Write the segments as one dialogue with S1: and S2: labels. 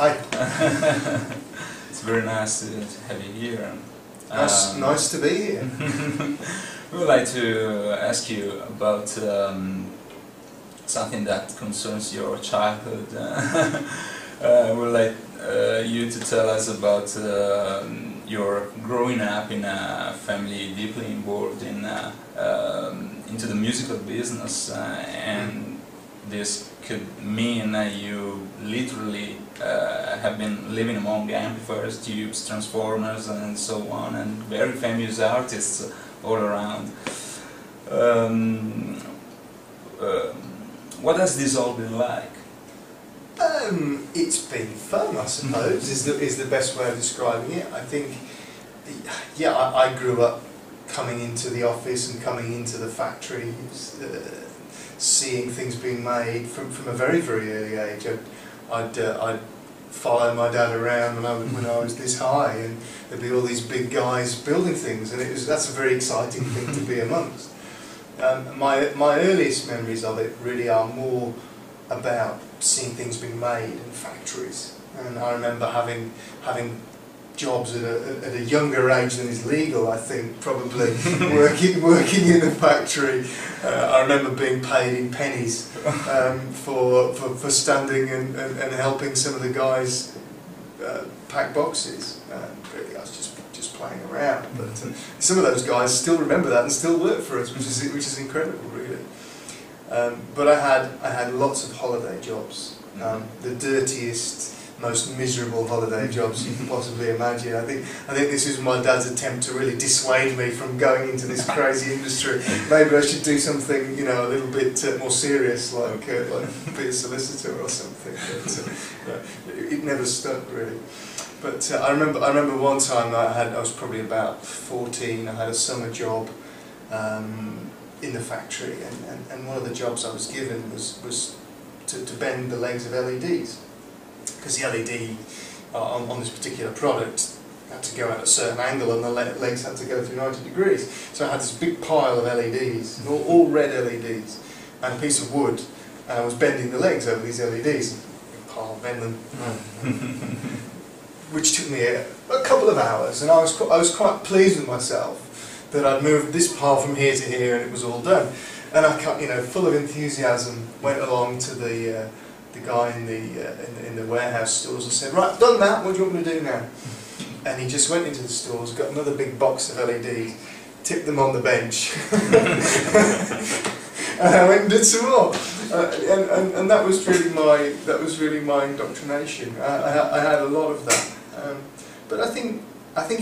S1: Hi.
S2: It's very nice to have you here.
S1: Nice to be here.
S2: We would like to ask you about something that concerns your childhood. We would like you to tell us about your growing up in a family deeply involved in into the musical business, and this could mean you literally have been living among amplifiers, tubes, transformers and so on, and very famous artists all around. What has this all been like?
S1: It's been fun, I suppose, is the best way of describing it. I think, yeah, I grew up coming into the office and coming into the factories, seeing things being made from a very, very early age. I'd follow my dad around when I was this high, and there'd be all these big guys building things, and that's a very exciting thing to be amongst. My earliest memories of it really are more about seeing things being made in factories, and I remember having jobs at a younger age than is legal, I think, probably working in a factory. I remember being paid in pennies for standing and helping some of the guys pack boxes. Really, I was just playing around, but some of those guys still remember that and still work for us, which is incredible, really. But I had lots of holiday jobs, the dirtiest, most miserable holiday jobs you can possibly imagine. I think this was my dad's attempt to really dissuade me from going into this crazy industry. Maybe I should do something, you know, a little bit more serious, like be a solicitor or something. But it never stuck, really. But I remember one time I was probably about 14. I had a summer job in the factory, and one of the jobs I was given was to bend the legs of LEDs. Because the LED on this particular product had to go at a certain angle, and the legs had to go through 90 degrees. So I had this big pile of LEDs, all red LEDs, and a piece of wood, and I was bending the legs over these LEDs. Big pile, bend them, which took me a couple of hours, and I was quite pleased with myself that I'd moved this pile from here to here, and it was all done. And I, you know, full of enthusiasm, went along to the guy in the warehouse stores and said, "Right, done that, what do you want me to do now?" And he just went into the stores, got another big box of LEDs, tipped them on the bench, and I went and did some more. And that was really my indoctrination. I had a lot of that, but I think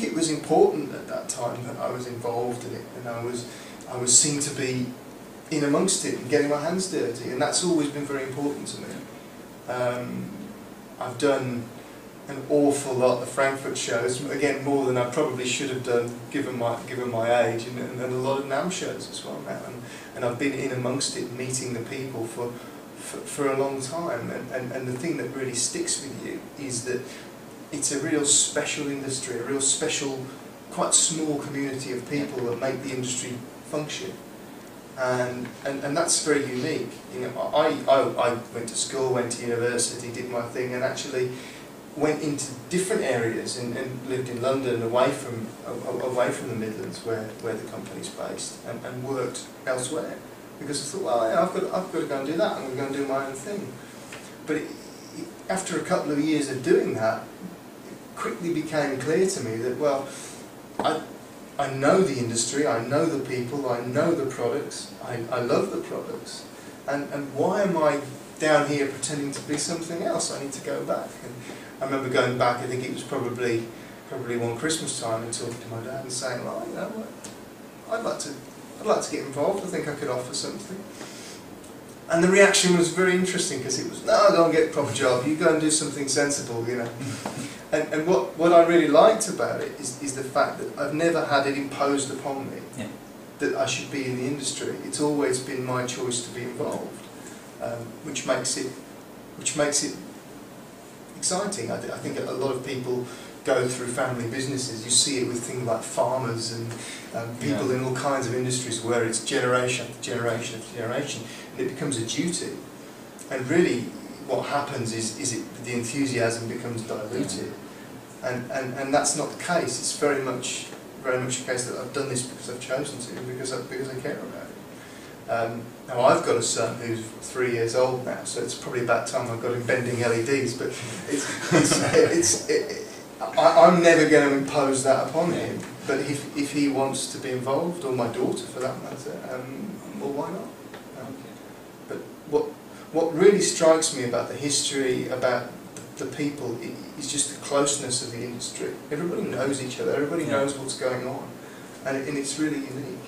S1: it was important at that time that I was involved in it, and I was seen to be in amongst it and getting my hands dirty, and that's always been very important to me. I've done an awful lot of Frankfurt shows, again more than I probably should have done given my age, and a lot of NAMM shows as well now, and I've been in amongst it, meeting the people for a long time, and the thing that really sticks with you is that it's a real special industry, a real special, quite small community of people that make the industry function. And that's very unique. You know, I went to school, went to university, did my thing, and actually went into different areas and lived in London, away from the Midlands, where the company's based, and worked elsewhere, because I thought, well, yeah, I've got to go and do that. I'm going to go and do my own thing. But after a couple of years of doing that, it quickly became clear to me that, well, I know the industry, I know the people, I know the products, I love the products, and why am I down here pretending to be something else? I need to go back. And I remember going back, I think it was probably one Christmas time, and talking to my dad and saying, well, you know what, I'd like to get involved, I think I could offer something. And the reaction was very interesting, because it was, no, go and get a proper job, you go and do something sensible, you know. And what I really liked about it is the fact that I've never had it imposed upon me, yeah, that I should be in the industry. It's always been my choice to be involved, which makes it exciting. I think a lot of people go through family businesses. You see it with things like farmers and people, yeah, in all kinds of industries where it's generation after generation after generation, and it becomes a duty. And really, what happens is the enthusiasm becomes diluted, and that's not the case. It's very much a case that I've done this because I've chosen to, because I care about it. Now I've got a son who's 3 years old now, so it's probably about time I've got him bending LEDs. But I'm never going to impose that upon him. But if he wants to be involved, or my daughter for that matter, well, why not? But what really strikes me about the history, about the people, is just the closeness of the industry. Everybody knows each other. Everybody knows what's going on, and it's really unique.